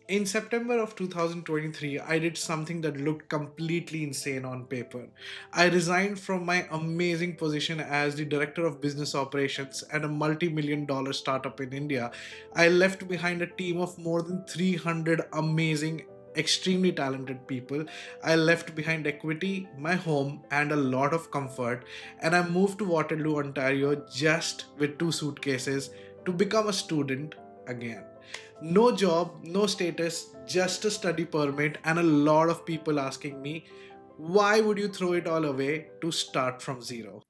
In September of 2023, I did something that looked completely insane on paper. I resigned from my amazing position as the Director of Business Operations at a multi-million-dollar startup in India. I left behind a team of more than 300 amazing, extremely talented people. I left behind equity, my home, and a lot of comfort, and I moved to Waterloo, Ontario just with two suitcases to become a student again. No job, no status, just a study permit, and a lot of people asking me, why would you throw it all away to start from zero?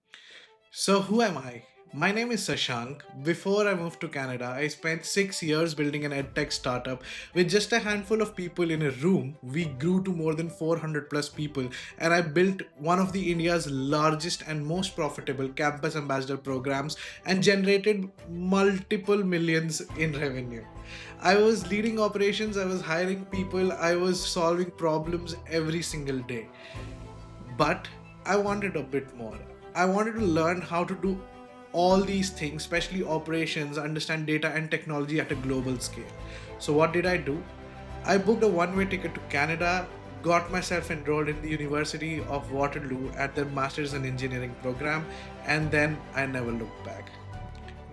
So, who am I? My name is Shashank. Before I moved to Canada, I spent 6 years building an edtech startup with just a handful of people in a room. We grew to more than 400 plus people, and I built one of the India's largest and most profitable campus ambassador programs and generated multiple millions in revenue. I was leading operations, I was hiring people, I was solving problems every single day. But I wanted a bit more. I wanted to learn how to do all these things, especially operations, understand data and technology at a global scale. So, what did I do? I booked a one way ticket to Canada, got myself enrolled in the University of Waterloo at their Masters in Engineering program, and then I never looked back.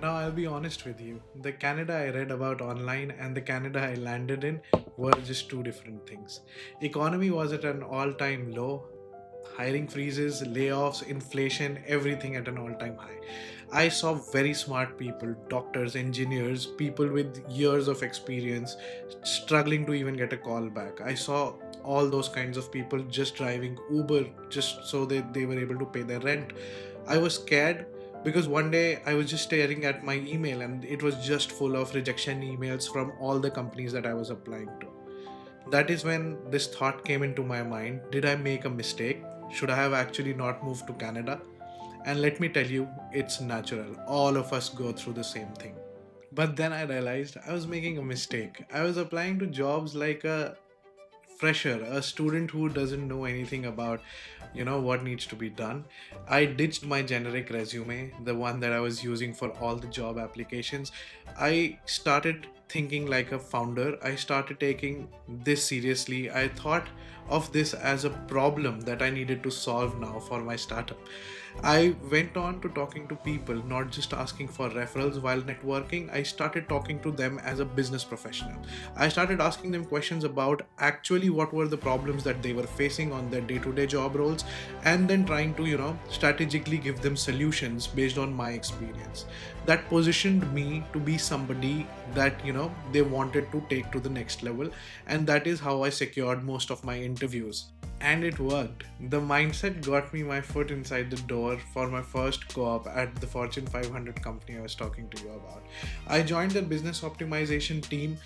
Now, I'll be honest with you. The Canada I read about online and the Canada I landed in were just two different things. Economy was at an all-time low, hiring freezes, layoffs, inflation, everything at an all-time high. I saw very smart people, doctors, engineers, people with years of experience struggling to even get a call back. I saw all those kinds of people just driving Uber just so that they were able to pay their rent. I was scared because one day I was just staring at my email and it was just full of rejection emails from all the companies that I was applying to. That is when this thought came into my mind. Did I make a mistake? Should I have actually not moved to Canada? And let me tell you, it's natural. All of us go through the same thing. But then I realized I was making a mistake. I was applying to jobs like a fresher, a student who doesn't know anything about what needs to be done. I ditched my generic resume, the one that I was using for all the job applications. I started thinking like a founder. I started taking this seriously. I thought of this as a problem that I needed to solve now for my startup. I went on to talking to people, not just asking for referrals while networking. I started talking to them as a business professional. I started asking them questions about actually what were the problems that they were facing on their day-to-day job roles, and then trying to, strategically give them solutions based on my experience. That positioned me to be somebody that, they wanted to take to the next level, and that is how I secured most of my interviews. And it worked. The mindset got me my foot inside the door for my first co-op at the Fortune 500 company I was talking to you about. I joined the business optimization team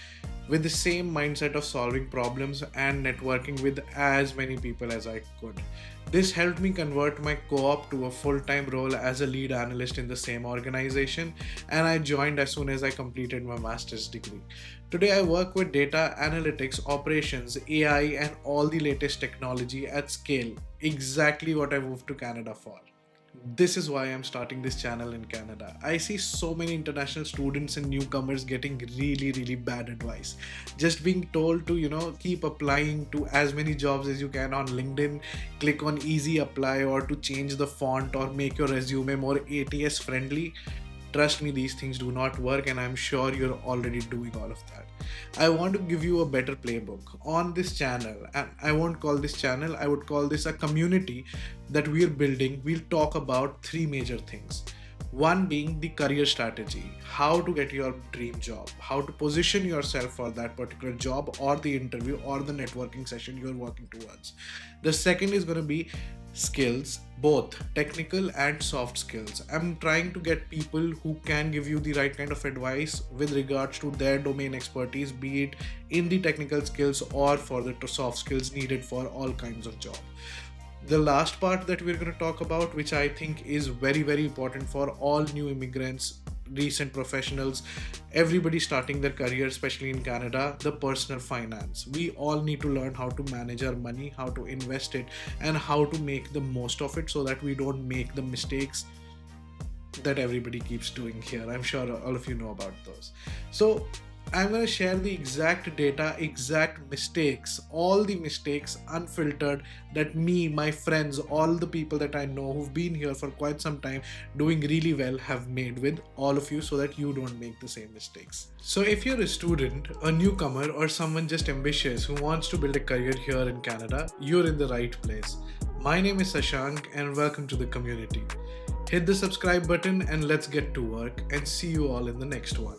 with the same mindset of solving problems and networking with as many people as I could. This helped me convert my co-op to a full-time role as a lead analyst in the same organization, and I joined as soon as I completed my master's degree. Today I work with data analytics, operations, AI, and all the latest technology at scale. Exactly what I moved to Canada for. This is why I'm starting this channel in Canada. I see so many international students and newcomers getting really bad advice. Just being told to, keep applying to as many jobs as you can on LinkedIn, click on easy apply, or to change the font or make your resume more ATS friendly. Trust me, these things do not work, and I'm sure you're already doing all of that. I want to give you a better playbook on this channel, and I won't call this channel, I would call this a community that we're building. We'll talk about three major things. One being the career strategy, how to get your dream job, how to position yourself for that particular job or the interview or the networking session you're working towards. The second is going to be skills, both technical and soft skills. I'm trying to get people who can give you the right kind of advice with regards to their domain expertise, be it in the technical skills or for the soft skills needed for all kinds of job. The last part that we're going to talk about, which I think is very important for all new immigrants, recent professionals, everybody starting their career, especially in Canada, the personal finance. We all need to learn how to manage our money, how to invest it, and how to make the most of it so that we don't make the mistakes that everybody keeps doing here. I'm sure all of you know about those. So I'm going to share the exact data, exact mistakes, all the mistakes unfiltered that me, my friends, all the people that I know who've been here for quite some time doing really well have made with all of you so that you don't make the same mistakes. So if you're a student, a newcomer, or someone just ambitious who wants to build a career here in Canada, you're in the right place. My name is Shashank and welcome to the community. Hit the subscribe button and let's get to work and see you all in the next one.